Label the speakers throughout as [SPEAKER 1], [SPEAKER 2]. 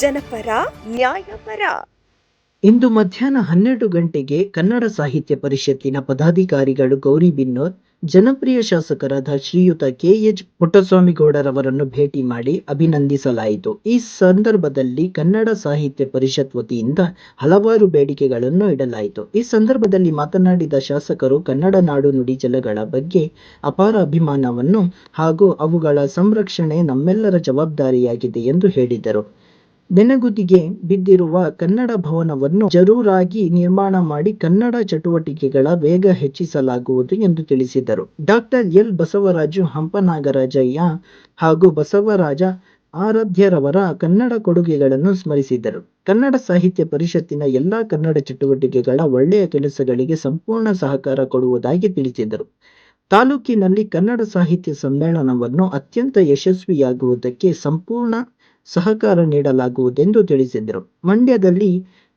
[SPEAKER 1] ಜನಪರ ನ್ಯಾಯಪರ.
[SPEAKER 2] ಇಂದು ಮಧ್ಯಾಹ್ನ 12 ಗಂಟೆಗೆ ಕನ್ನಡ ಸಾಹಿತ್ಯ ಪರಿಷತ್ತಿನ ಪದಾಧಿಕಾರಿಗಳು ಗೌರಿಬಿದನೂರ್ ಜನಪ್ರಿಯ ಶಾಸಕರಾದ ಶ್ರೀಯುತ ಕೆ.ಎಚ್. ಪುಟ್ಟಸ್ವಾಮಿಗೌಡರವರನ್ನು ಭೇಟಿ ಮಾಡಿ ಅಭಿನಂದಿಸಲಾಯಿತು. ಈ ಸಂದರ್ಭದಲ್ಲಿ ಕನ್ನಡ ಸಾಹಿತ್ಯ ಪರಿಷತ್ ವತಿಯಿಂದ ಹಲವಾರು ಬೇಡಿಕೆಗಳನ್ನು ಇಡಲಾಯಿತು. ಈ ಸಂದರ್ಭದಲ್ಲಿ ಮಾತನಾಡಿದ ಶಾಸಕರು ಕನ್ನಡ ನಾಡು ನುಡಿ ಜಲಗಳ ಬಗ್ಗೆ ಅಪಾರ ಅಭಿಮಾನವನ್ನು ಹಾಗೂ ಅವುಗಳ ಸಂರಕ್ಷಣೆ ನಮ್ಮೆಲ್ಲರ ಜವಾಬ್ದಾರಿಯಾಗಿದೆ ಎಂದು ಹೇಳಿದರು. ನೆನೆಗುದಿಗೆ ಬಿದ್ದಿರುವ ಕನ್ನಡ ಭವನವನ್ನು ಜರೂರಾಗಿ ನಿರ್ಮಾಣ ಮಾಡಿ ಕನ್ನಡ ಚಟುವಟಿಕೆಗಳ ವೇಗ ಹೆಚ್ಚಿಸಲಾಗುವುದು ಎಂದು ತಿಳಿಸಿದರು. Doctor L. ಬಸವರಾಜು ಹಂಪನಾಗರಾಜಯ್ಯ ಹಾಗೂ ಬಸವರಾಜ ಆರಾಧ್ಯರವರ ಕನ್ನಡ ಕೊಡುಗೆಗಳನ್ನು ಸ್ಮರಿಸಿದರು. ಕನ್ನಡ ಸಾಹಿತ್ಯ ಪರಿಷತ್ತಿನ ಎಲ್ಲಾ ಕನ್ನಡ ಚಟುವಟಿಕೆಗಳ ಒಳ್ಳೆಯ ಕೆಲಸಗಳಿಗೆ ಸಂಪೂರ್ಣ ಸಹಕಾರ ಕೊಡುವುದಾಗಿ ತಿಳಿಸಿದರು. ತಾಲೂಕಿನಲ್ಲಿ ಕನ್ನಡ ಸಾಹಿತ್ಯ ಸಮ್ಮೇಳನವನ್ನು ಅತ್ಯಂತ ಯಶಸ್ವಿಯಾಗುವುದಕ್ಕೆ ಸಂಪೂರ್ಣ ಸಹಕಾರ ನೀಡಲಾಗುವುದೆಂದು ತಿಳಿಸಿದರು. ಮಂಡ್ಯದಲ್ಲಿ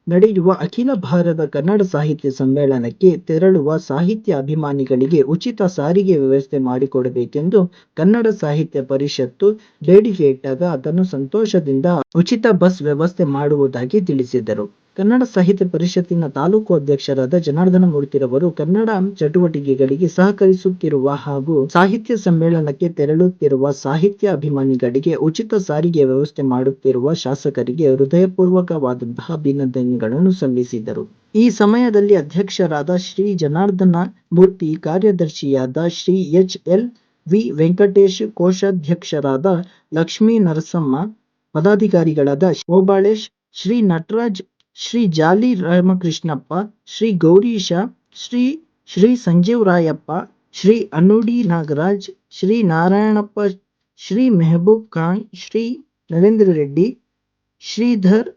[SPEAKER 2] ನಡೆಯುವ ಅಖಿಲ ಭಾರತ ಕನ್ನಡ ಸಾಹಿತ್ಯ ಸಮ್ಮೇಳನಕ್ಕೆ ತೆರಳುವ ಸಾಹಿತ್ಯ ಅಭಿಮಾನಿಗಳಿಗೆ ಉಚಿತ ಸಾರಿಗೆ ವ್ಯವಸ್ಥೆ ಮಾಡಿಕೊಡಬೇಕೆಂದು ಕನ್ನಡ ಸಾಹಿತ್ಯ ಪರಿಷತ್ತು ಬೇಡಿಕೆ ಇಟ್ಟಾಗ ಅದನ್ನು ಸಂತೋಷದಿಂದ ಉಚಿತ ಬಸ್ ವ್ಯವಸ್ಥೆ ಮಾಡುವುದಾಗಿ ತಿಳಿಸಿದರು. ಕನ್ನಡ ಸಾಹಿತ್ಯ ಪರಿಷತ್ತಿನ ತಾಲೂಕು ಅಧ್ಯಕ್ಷರಾದ ಜನಾರ್ದನ ಮೂರ್ತಿರವರು ಕನ್ನಡ ಚಟುವಟಿಕೆಗಳಿಗೆ ಸಹಕರಿಸುತ್ತಿರುವ ಹಾಗೂ ಸಾಹಿತ್ಯ ಸಮ್ಮೇಳನಕ್ಕೆ ತೆರಳುತ್ತಿರುವ ಸಾಹಿತ್ಯ ಅಭಿಮಾನಿಗಳಿಗೆ ಉಚಿತ ಸಾರಿಗೆ ವ್ಯವಸ್ಥೆ ಮಾಡುತ್ತಿರುವ ಶಾಸಕರಿಗೆ ಹೃದಯಪೂರ್ವಕವಾದಂತಹ ಅಭಿನಂದನೆಗಳನ್ನು ಸಲ್ಲಿಸಿದರು. ಈ ಸಮಯದಲ್ಲಿ ಅಧ್ಯಕ್ಷರಾದ ಶ್ರೀ ಜನಾರ್ದನ ಮೂರ್ತಿ, ಕಾರ್ಯದರ್ಶಿಯಾದ Shri H. L. V. Venkatesh, ಕೋಶಾಧ್ಯಕ್ಷರಾದ ಲಕ್ಷ್ಮೀ ನರಸಮ್ಮ, ಪದಾಧಿಕಾರಿಗಳಾದ ಓಬಳೇಶ್, ಶ್ರೀ ನಟರಾಜ್, ಶ್ರೀ ಜಾಲಿ ರಾಮಕೃಷ್ಣಪ್ಪ, ಶ್ರೀ ಗೌರೀಶ, ಶ್ರೀ ಸಂಜೀವರಾಯಪ್ಪ, ಶ್ರೀ ಅನುಡಿ ನಾಗರಾಜ್, ಶ್ರೀ ನಾರಾಯಣಪ್ಪ, ಶ್ರೀ ಮೆಹಬೂಬ್ ಖಾನ್, ಶ್ರೀ ನರೇಂದ್ರ ರೆಡ್ಡಿ, ಶ್ರೀಧರ್,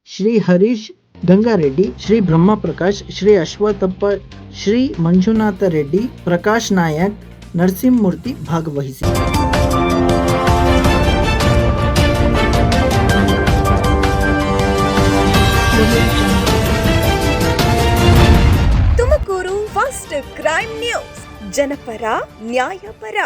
[SPEAKER 2] ಶ್ರೀ ಹರೀಶ್ ಗಂಗಾರೆಡ್ಡಿ, ಶ್ರೀ ಬ್ರಹ್ಮಪ್ರಕಾಶ್, ಶ್ರೀ ಅಶ್ವತ್ಥಪ್ಪ, ಶ್ರೀ ಮಂಜುನಾಥ ರೆಡ್ಡಿ, ಪ್ರಕಾಶ್ ನಾಯಕ್, ನರಸಿಂಹಮೂರ್ತಿ ಭಾಗವಹಿಸಿದರು.
[SPEAKER 1] ತುಮಕೂರು ಫಸ್ಟ್ ಕ್ರೈಮ್ ನ್ಯೂಸ್, ಜನಪರ ನ್ಯಾಯಪರ.